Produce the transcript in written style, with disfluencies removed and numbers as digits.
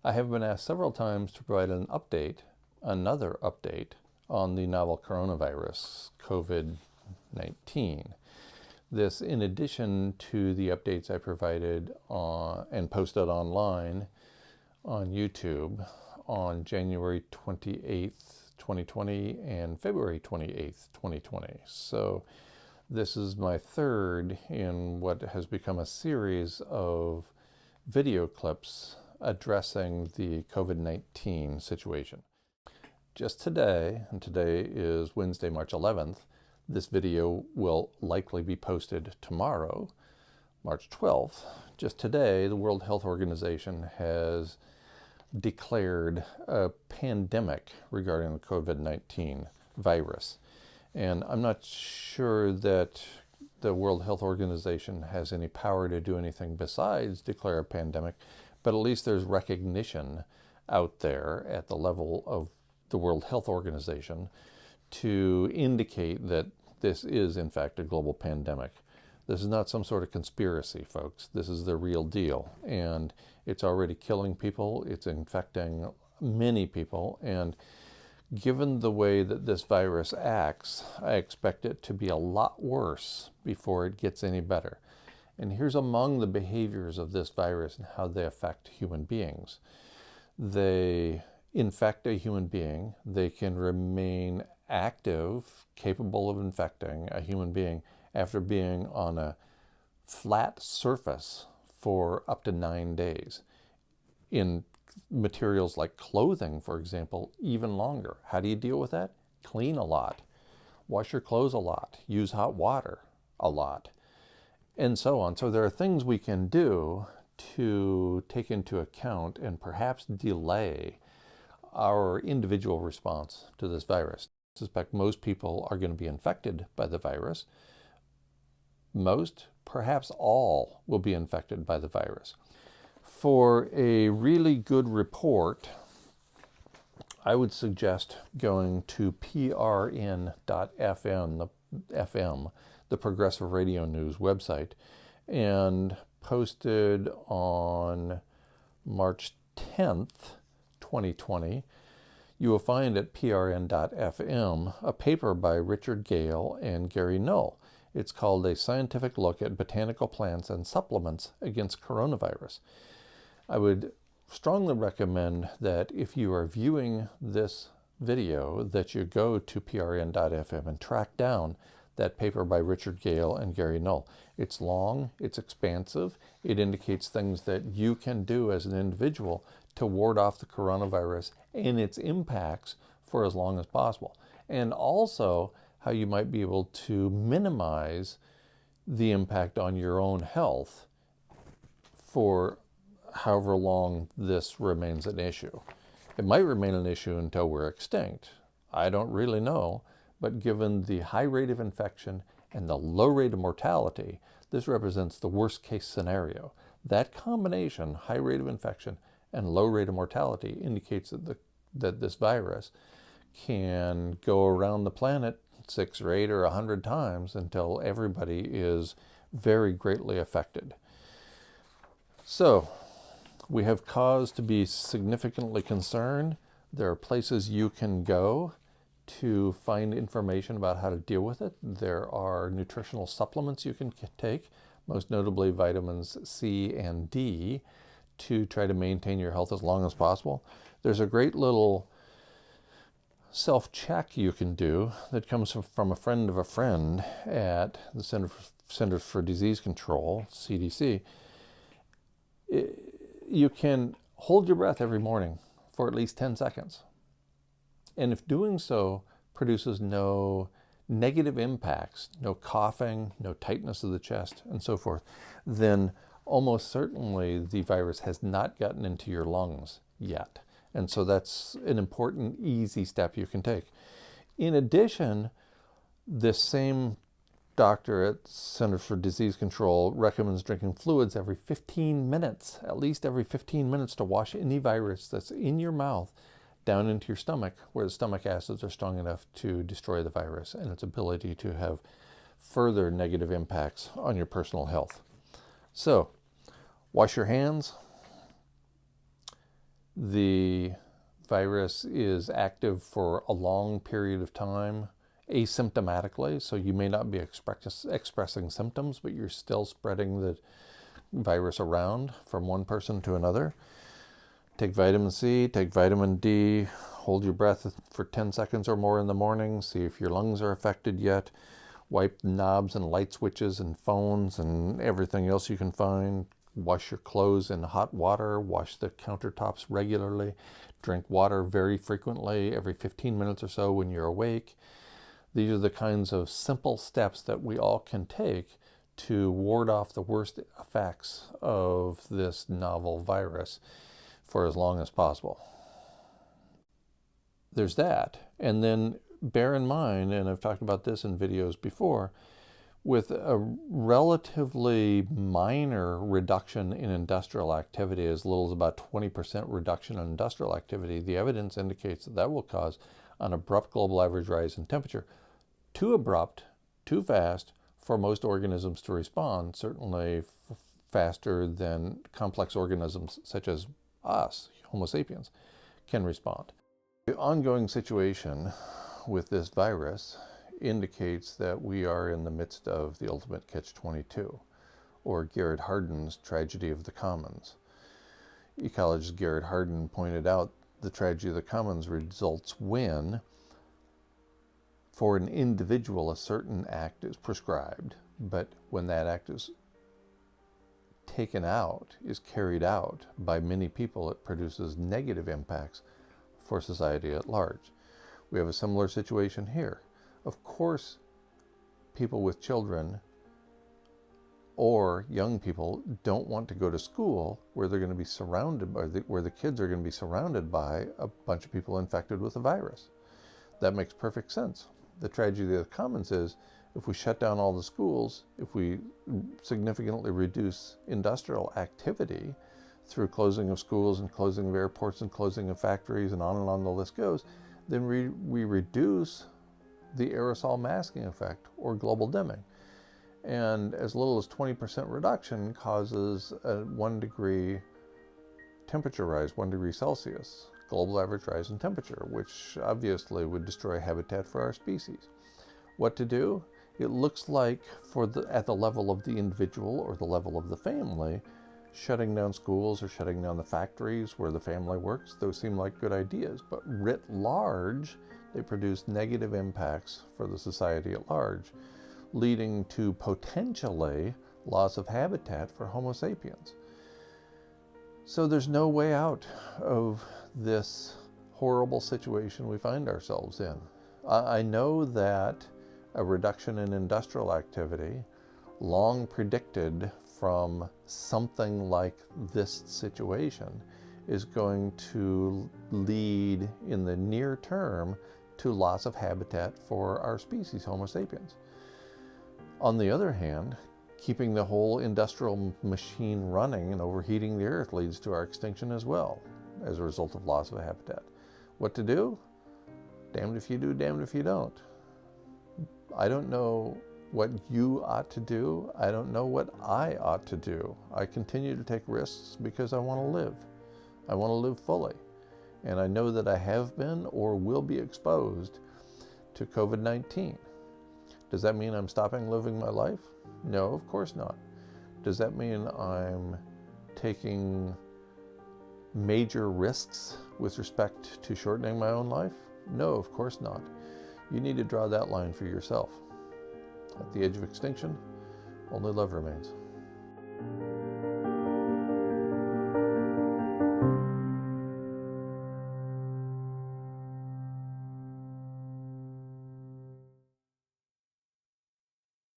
I have been asked several times to provide another update on the novel coronavirus, COVID-19. This, in addition to the updates I provided and posted online on YouTube on January 28th, 2020 and February 28th, 2020. So this is my third in what has become a series of video clips addressing the COVID-19 situation. Just today, and today is Wednesday, March 11th, this video will likely be posted tomorrow, March 12th. Just today, the World Health Organization has declared a pandemic regarding the COVID-19 virus. And I'm not sure that the World Health Organization has any power to do anything besides declare a pandemic, but at least there's recognition out there at the level of the World Health Organization to indicate that this is in fact a global pandemic. This is not some sort of conspiracy, folks. This is the real deal. And it's already killing people. It's infecting many people. And given the way that this virus acts, I expect it to be a lot worse before it gets any better. And here's among the behaviors of this virus and how they affect human beings. They infect a human being. They can remain active, capable of infecting a human being after being on a flat surface for up to 9 days. In materials like clothing, for example, even longer. How do you deal with that? Clean a lot. Wash your clothes a lot. Use hot water a lot. And so on. So there are things we can do to take into account and perhaps delay our individual response to this virus. I suspect most people are going to be infected by the virus. Most, perhaps all, will be infected by the virus. For a really good report, I would suggest going to prn.fm, the Progressive Radio News website, and posted on March 10th, 2020, you will find at prn.fm a paper by Richard Gale and Gary Null. It's called A Scientific Look at Botanical Plants and Supplements Against Coronavirus. I would strongly recommend that if you are viewing this video, that you go to prn.fm and track down that paper by Richard Gale and Gary Null. It's long, it's expansive, it indicates things that you can do as an individual to ward off the coronavirus and its impacts for as long as possible. And also how you might be able to minimize the impact on your own health for however long this remains an issue. It might remain an issue until we're extinct. I don't really know, but given the high rate of infection and the low rate of mortality, this represents the worst case scenario. That combination, high rate of infection and low rate of mortality, indicates that this virus can go around the planet 6 or 8 or 100 times until everybody is very greatly affected. So, we have cause to be significantly concerned. There are places you can go to find information about how to deal with it. There are nutritional supplements you can take, most notably vitamins C and D, to try to maintain your health as long as possible. There's a great little self-check you can do that comes from a friend of a friend at the Centers for Disease Control, CDC. You can hold your breath every morning for at least 10 seconds. And if doing so produces no negative impacts, no coughing, no tightness of the chest, and so forth, then almost certainly the virus has not gotten into your lungs yet. And so that's an important, easy step you can take. In addition, this same doctor at Centers for Disease Control recommends drinking fluids every 15 minutes, at least every 15 minutes, to wash any virus that's in your mouth down into your stomach, where the stomach acids are strong enough to destroy the virus and its ability to have further negative impacts on your personal health. So, wash your hands, The virus is active for a long period of time asymptomatically, so you may not be expressing symptoms, but you're still spreading the virus around from one person to another. Take vitamin C, take vitamin D, hold your breath for 10 seconds or more in the morning, see if your lungs are affected yet. Wipe knobs and light switches and phones and everything else you can find. Wash your clothes in hot water, wash the countertops regularly, drink water very frequently, every 15 minutes or so when you're awake. These are the kinds of simple steps that we all can take to ward off the worst effects of this novel virus for as long as possible. There's that. And then bear in mind, and I've talked about this in videos before, with a relatively minor reduction in industrial activity, as little as about 20% reduction in industrial activity, the evidence indicates that that will cause an abrupt global average rise in temperature. Too abrupt, too fast for most organisms to respond, certainly faster than complex organisms such as us, Homo sapiens, can respond. The ongoing situation with this virus indicates that we are in the midst of the ultimate catch-22, or Garrett Hardin's tragedy of the commons. Ecologist Garrett Hardin pointed out the tragedy of the commons results when, for an individual, a certain act is prescribed, but when that act is taken out, is carried out by many people, it produces negative impacts for society at large. We have a similar situation here. Of course, people with children or young people don't want to go to school where they're going to be surrounded by, where the kids are going to be surrounded by a bunch of people infected with a virus. That makes perfect sense. The tragedy of the commons is if we shut down all the schools, if we significantly reduce industrial activity through closing of schools and closing of airports and closing of factories and on the list goes, then we reduce the aerosol masking effect or global dimming. And as little as 20% reduction causes a 1 degree temperature rise, 1 degree Celsius, global average rise in temperature, which obviously would destroy habitat for our species. What to do? It looks like at the level of the individual or the level of the family, shutting down schools or shutting down the factories where the family works, those seem like good ideas. But writ large, they produce negative impacts for the society at large, leading to potentially loss of habitat for Homo sapiens. So there's no way out of this horrible situation we find ourselves in. I know that a reduction in industrial activity, long predicted from something like this situation, is going to lead in the near term to loss of habitat for our species, Homo sapiens. On the other hand, keeping the whole industrial machine running and overheating the earth leads to our extinction as well as a result of loss of habitat. What to do? Damned if you do, damned if you don't. I don't know what you ought to do. I don't know what I ought to do. I continue to take risks because I want to live. I want to live fully. And I know that I have been or will be exposed to COVID-19. Does that mean I'm stopping living my life? No, of course not. Does that mean I'm taking major risks with respect to shortening my own life? No, of course not. You need to draw that line for yourself. At the edge of extinction, only love remains.